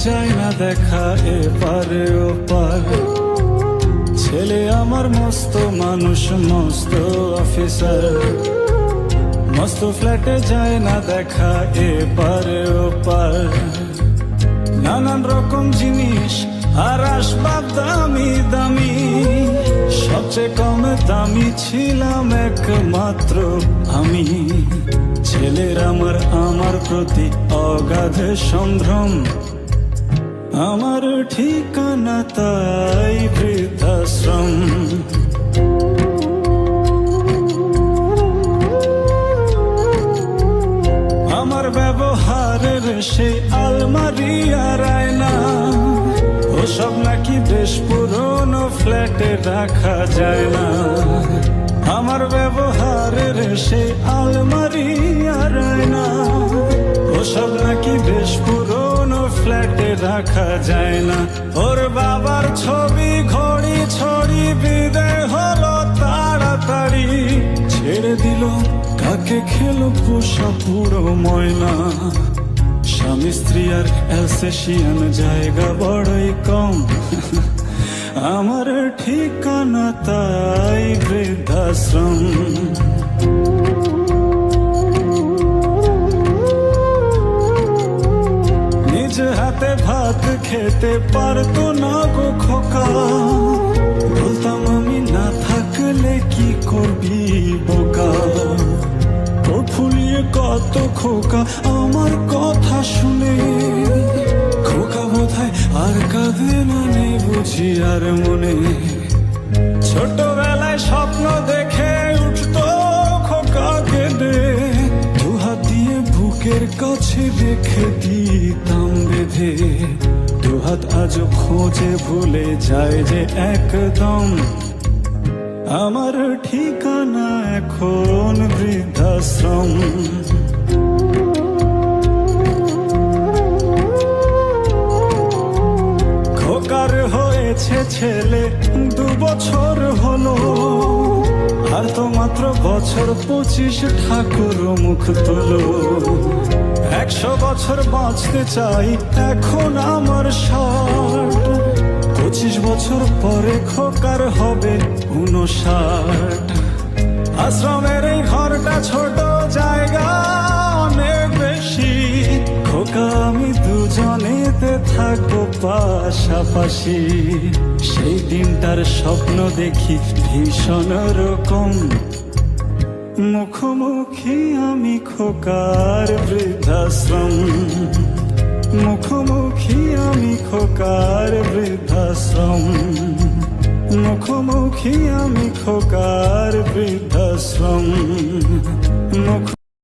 যায় না দেখা এপারে ওপার। ছেলে আমার মস্ত মানুষ, মস্ত অফিসার, মস্ত ফ্ল্যাটে যায় না দেখা এপারে ওপার। নানান রকম জিনিস আর আসবাব দামি দামি, সবচেয়ে কম দামি ছিলাম একমাত্র আমি। ছেলের আমার প্রতি অগাধ সম্ভ্রম, আমার ঠিকানা তাই বৃদ্ধাশ্রম। আমার ব্যবহারের সেই আলমারি আর আয়না, ওসব নাকি বেশ পুরনো ফ্ল্যাটে রাখা যায় না। আমার ব্যবহারের সেই আলমারি আর আয়না, ওসব নাকি বেশ পুরনো ফ্ল্যাটে রাখা যায় না। ওর বাবার ছবি ঘড়ি ছড়ি বিদায় হলো তাড়াতাড়ি, ছেড়ে দিল কাকে খেলো পোষা পুরো ময়না। স্বামী স্ত্রী আর অ্যালসেশিয়ান জায়গা বড়ই কম, আমার ঠিকানা তাই বৃদ্ধাশ্রম। নিজ হাতে ভাত খেতে পারতো না গো খোকা, বলতাম আমি না থাকলে কি করবি বোকা। ঠোঁট ফুলিয়ে কত খোকা আমার কথা শুনে, খোকা বোধহয় আর কাঁদে না, নেই বুঝি আর মনে। ছোটবেলায় স্বপ্ন দেখে উঠতো খোকা কেঁদে, দুহাত দিয়ে বুকের কাছে রেখে দিতাম বেঁধে। দুহাত আজও খোঁজে ভুলে যায় যে একদম, আমার ঠিকানা এখন বৃদ্ধাশ্রম। খোকার হয়েছে ছেলে 2 বছর হলো, আর তো মাত্র বছর 25 ঠাকুর মুখ তোলো। 100 বছর বাঁচতে চাই এখন আমার 60, 25 বছর পরে খোকার হবে 59। আশ্রমের এই ঘরটা ছোট, জায়গা অনেক বেশি, খোকা আমি দুজনেতে থাকবো পাশাপাশি। সেই দিনটার স্বপ্ন দেখি ভীষণ রকম, মুখোমুখি আমি খোকার বৃদ্ধাশ্রম। মুখোমুখি আমি খোকার বৃদ্ধাশ্রম, মুখোমুখি আমি খোকার বৃদ্ধাশ্রম।